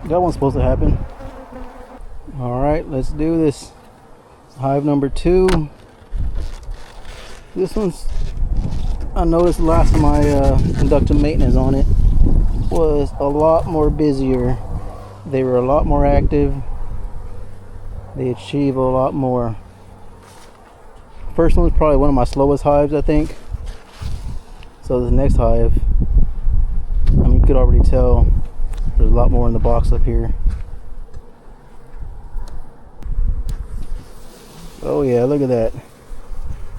That one's supposed to happen. All right, let's do this. Hive number 2. This one's, I noticed last time I conducted maintenance on it was a lot more busier. They were a lot more active. They achieve a lot more. First one was probably one of my slowest hives, I think. So the next hive, I mean, you could already tell there's a lot more in the box up here. Oh yeah, look at that.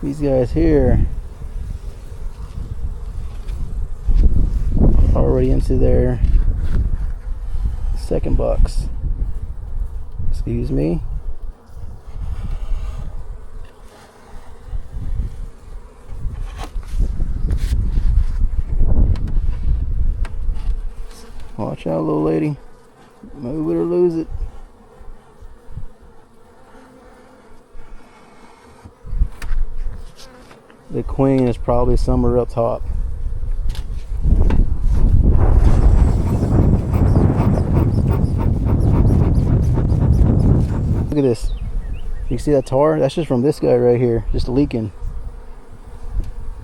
These guys here are already into their second box. Excuse me. Watch out, little lady. Move it or lose it. The queen is probably somewhere up top. Look at this. You see that tar? That's just from this guy right here, just leaking.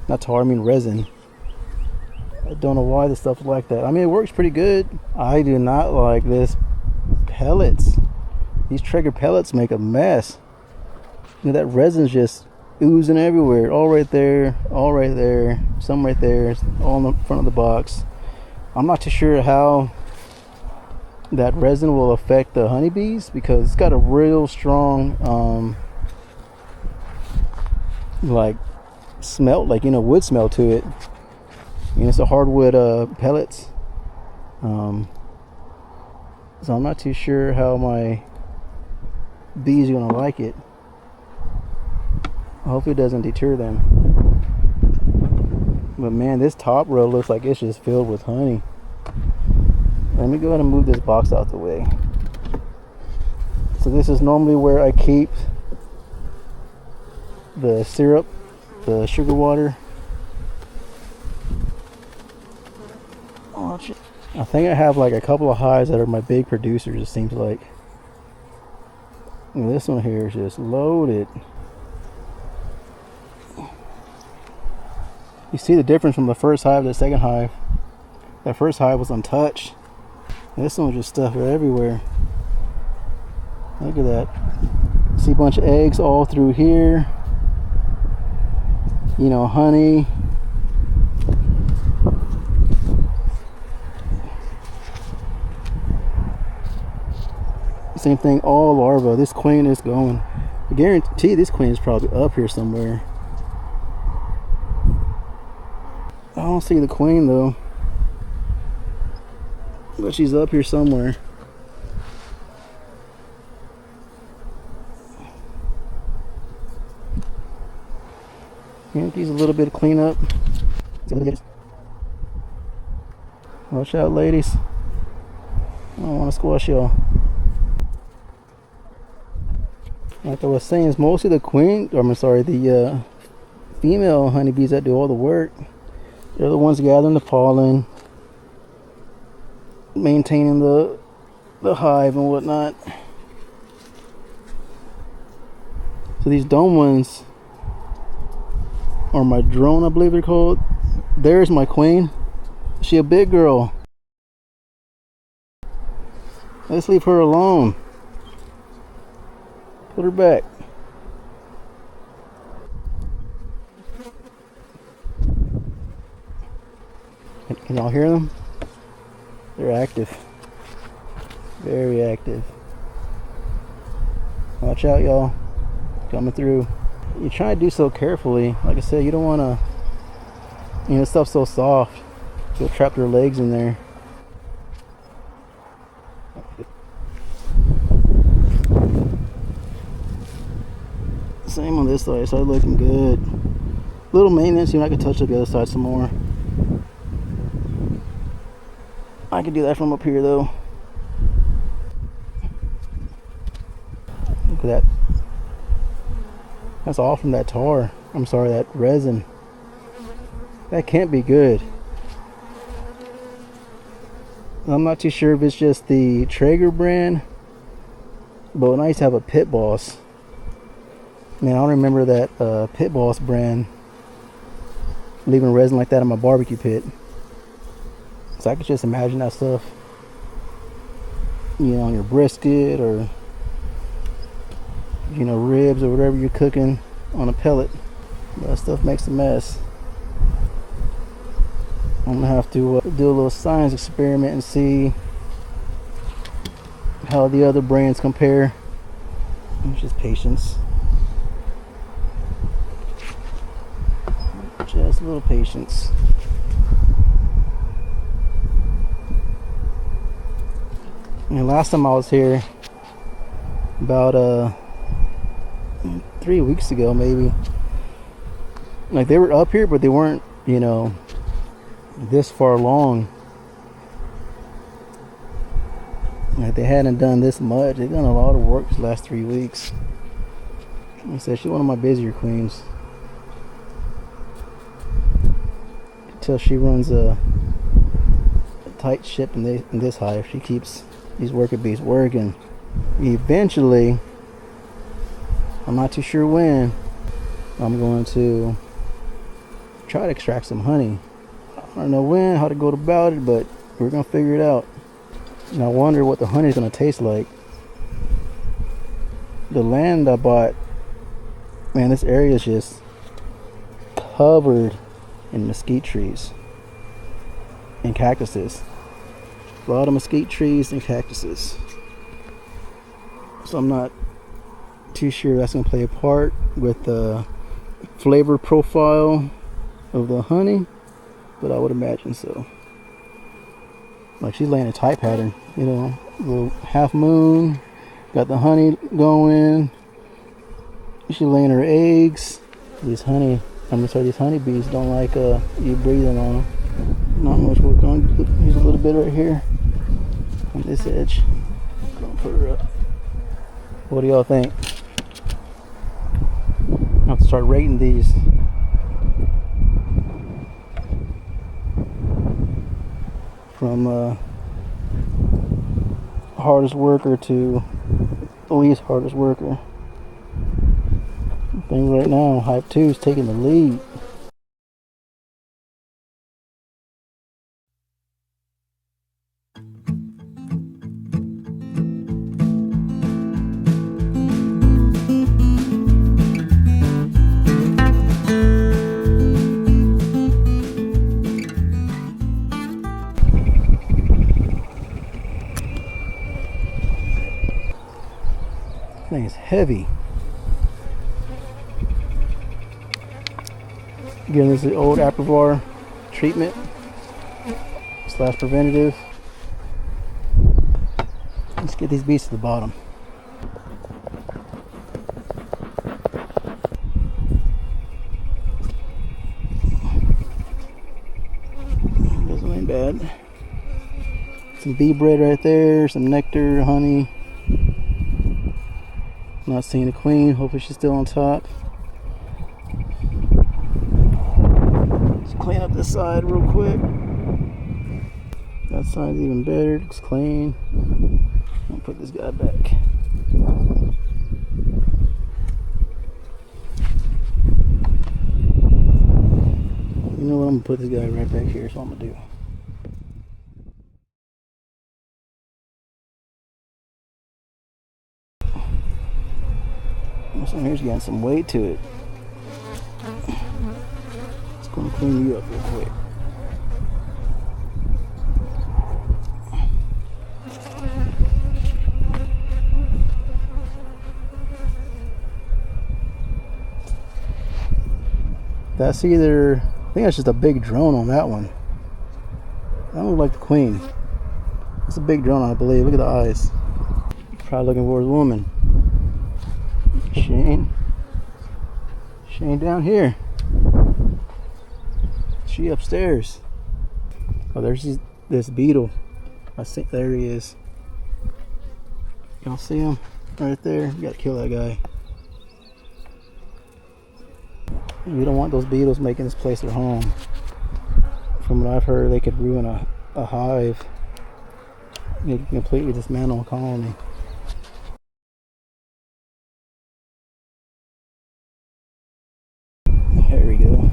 Not tar, I mean resin. I don't know why this stuff's like that. I mean, it works pretty good. I do not like this pellets. These Traeger pellets make a mess. You know, that resin's just oozing everywhere. All right there, some right there, all in the front of the box. I'm not too sure how that resin will affect the honeybees because it's got a real strong like smell, like, you know, wood smell to it. And it's a hardwood pellets. So I'm not too sure how my bees are gonna like it. Hopefully it doesn't deter them. But man, this top row looks like it's just filled with honey. Let me go ahead and move this box out the way. So this is normally where I keep the syrup, the sugar water. Watch it. I think I have like a couple of hives that are my big producers, it seems like. And this one here is just loaded. You see the difference from the first hive to the second hive. That first hive was untouched. This one was just stuff everywhere. Look at that. See a bunch of eggs all through here. You know, honey. Same thing, all larvae. This queen is going. I guarantee this queen is probably up here somewhere. I don't see the queen though, but she's up here somewhere. Needs a little bit of cleanup. Watch out, ladies. I don't want to squash y'all. Like I was saying, it's mostly the queen, or I'm sorry, the female honeybees that do all the work. They're the ones gathering the pollen, maintaining the hive and whatnot. So these dome ones are my drone, I believe they're called. There's my queen. She a big girl. Let's leave her alone. Put her back. Can y'all hear them? They're active. Very active. Watch out, y'all. Coming through. You try to do so carefully. Like I said, you don't want to, you know, this stuff's so soft. You'll trap their legs in there. Same on this side, so looking good. Little maintenance, you know, I can touch up the other side some more. I can do that from up here though. Look at that. That's all from that tar. I'm sorry, that resin. That can't be good. I'm not too sure if it's just the Traeger brand, but when I used to have a Pit Boss, man, I don't remember that Pit Boss brand leaving resin like that in my barbecue pit. So I could just imagine that stuff, you know, on your brisket or, you know, ribs or whatever you're cooking on a pellet. That stuff makes a mess. I'm gonna have to do a little science experiment and see how the other brands compare. It's just patience. Just a little patience. And last time I was here, about 3 weeks ago maybe, like they were up here, but they weren't, you know, this far along. Like they hadn't done this much. They've done a lot of work these last 3 weeks. Like I said, she's one of my busier queens. You can tell she runs a tight ship in this hive. She keeps these worker bees working. Eventually, I'm not too sure when, I'm going to try to extract some honey. I don't know when, how to go about it, but we're gonna figure it out. And I wonder what the honey is gonna taste like. The land I bought, man, this area is just covered in mesquite trees and cactuses. A lot of mesquite trees and cactuses. So I'm not too sure that's gonna play a part with the flavor profile of the honey, but I would imagine so. Like she's laying a tight pattern, you know, little half moon, got the honey going. She's laying her eggs. These honeybees don't like you breathing on them. Not much work on. Use a little bit right here on this edge. Gonna put her up. What do y'all think? I have to start rating these. From hardest worker to least hardest worker. I think right now Hive 2 is taking the lead. This thing is heavy. Again, this is the old Aprivar treatment / preventative. Let's get these bees to the bottom. Doesn't ain't bad. Some bee bread right there, some nectar, honey. Not seeing the queen. Hopefully she's still on top. Let's clean up this side real quick. That side's even better. Looks clean. I'll put this guy back. You know what? I'm gonna put this guy right back here. So I'm gonna do. This one here's getting some weight to it. It's gonna clean you up real quick. That's either, I think that's just a big drone on that one. I don't look like the queen. It's a big drone, I believe. Look at the eyes. Probably looking for his woman. She ain't down here. She upstairs. Oh, there's this beetle. I think there he is. Y'all see him right there? You gotta kill that guy. We don't want those beetles making this place their home. From what I've heard, they could ruin a hive. You can completely dismantle a colony. There we go.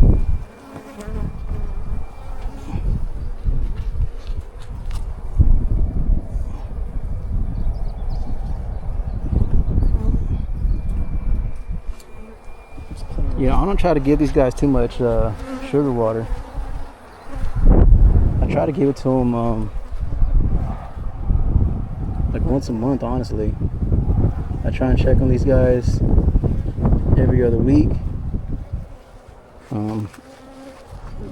Yeah, I don't try to give these guys too much sugar water. I try to give it to them like once a month, honestly. I try and check on these guys every other week.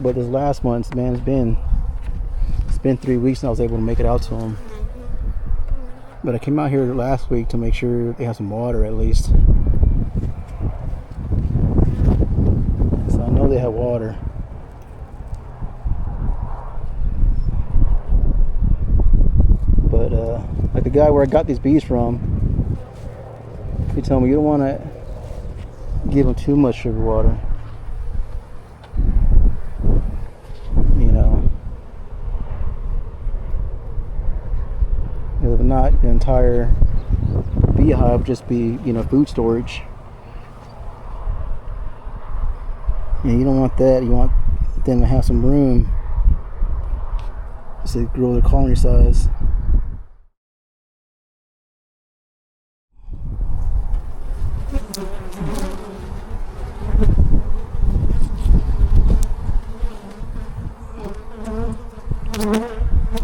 But this last month, man, it's been 3 weeks and I was able to make it out to them. But I came out here last week to make sure they have some water at least. So I know they have water. But like the guy where I got these bees from, he told me you don't want to give them too much sugar water. You know, if not, the entire beehive just be, you know, food storage. And you don't want that. You want them to have some room to grow their colony size.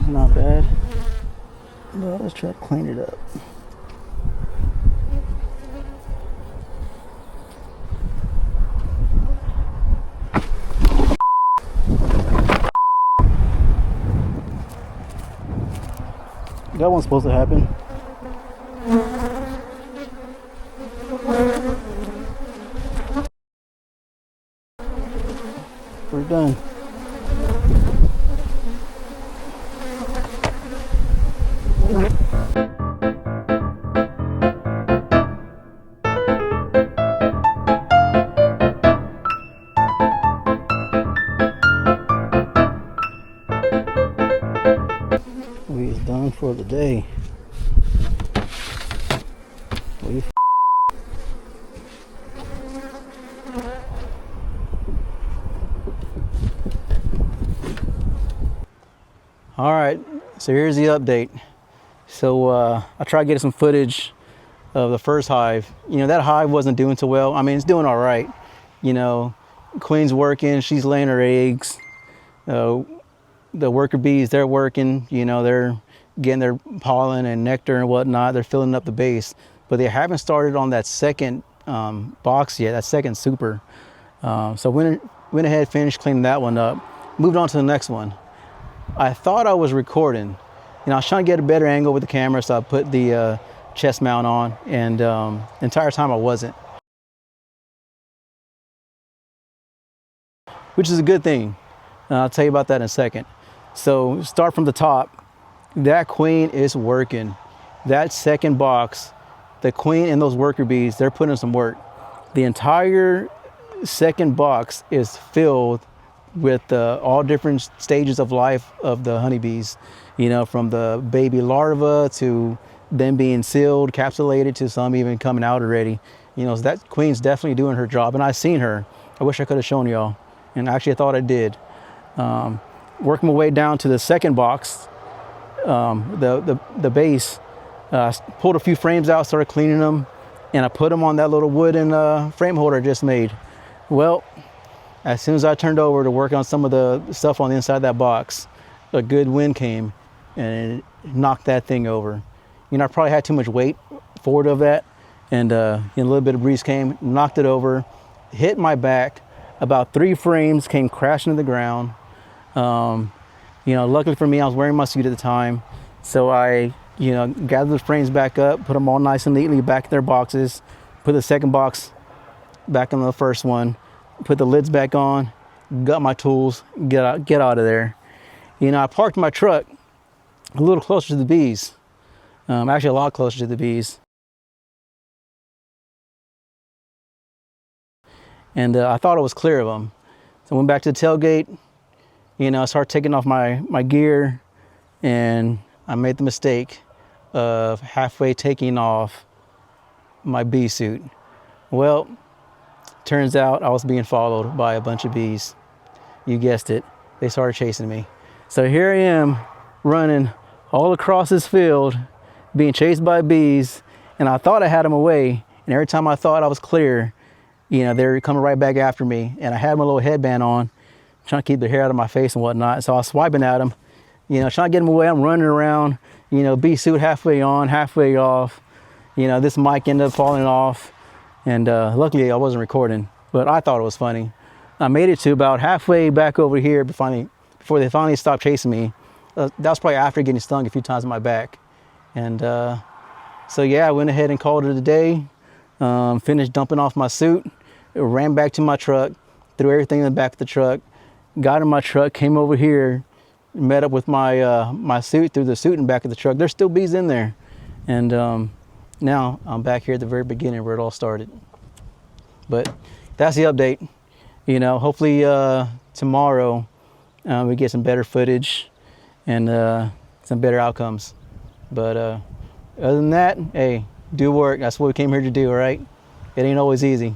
Not bad. Well, let's try to clean it up. That one's supposed to happen. We're done. We is done for the day. All right, so here's the update. So I tried getting some footage of the first hive. You know, that hive wasn't doing so well. I mean, it's doing all right. You know, queen's working, she's laying her eggs. The worker bees, they're working, you know, they're getting their pollen and nectar and whatnot. They're filling up the base, but they haven't started on that second box yet, that second super. So went ahead, finished cleaning that one up, moved on to the next one. I thought I was recording. You know, I was trying to get a better angle with the camera, so I put the chest mount on, and the entire time I wasn't. Which is a good thing. I'll tell you about that in a second. So start from the top. That queen is working. That second box, the queen and those worker bees, they're putting in some work. The entire second box is filled with all different stages of life of the honeybees, you know, from the baby larva to them being sealed, capsulated, to some even coming out already. You know, so that queen's definitely doing her job, and I've seen her. I wish I could have shown y'all, and actually I thought I did. Working my way down to the second box, the base, pulled a few frames out, started cleaning them, and I put them on that little wooden frame holder I just made. Well, as soon as I turned over to work on some of the stuff on the inside of that box, a good wind came and it knocked that thing over. You know, I probably had too much weight forward of that, and a little bit of breeze came, knocked it over, hit my back. About 3 frames came crashing to the ground. You know, luckily for me, I was wearing my suit at the time, so I, you know, gathered the frames back up, put them all nice and neatly back in their boxes, put the second box back in the first one, put the lids back on, got my tools, get out of there. You know, I parked my truck a little closer to the bees, actually a lot closer to the bees. And I thought I was clear of them. So I went back to the tailgate, you know, I started taking off my gear and I made the mistake of halfway taking off my bee suit. Well, turns out I was being followed by a bunch of bees. You guessed it, they started chasing me. So here I am running all across this field, being chased by bees, and I thought I had them away. And every time I thought I was clear, you know, they were coming right back after me. And I had my little headband on, trying to keep the hair out of my face and whatnot. So I was swiping at them, you know, trying to get them away. I'm running around, you know, bee suit halfway on, halfway off. You know, this mic ended up falling off. And luckily I wasn't recording, but I thought it was funny. I made it to about halfway back over here before they finally stopped chasing me. That was probably after getting stung a few times in my back. And so yeah, I went ahead and called it a day. Finished dumping off my suit, ran back to my truck, threw everything in the back of the truck, got in my truck, came over here, met up with my my suit, threw the suit in the back of the truck. There's still bees in there. And now I'm back here at the very beginning where it all started. But that's the update. You know, hopefully tomorrow we get some better footage and some better outcomes. But other than that, hey, do work. That's what we came here to do, all right? It ain't always easy.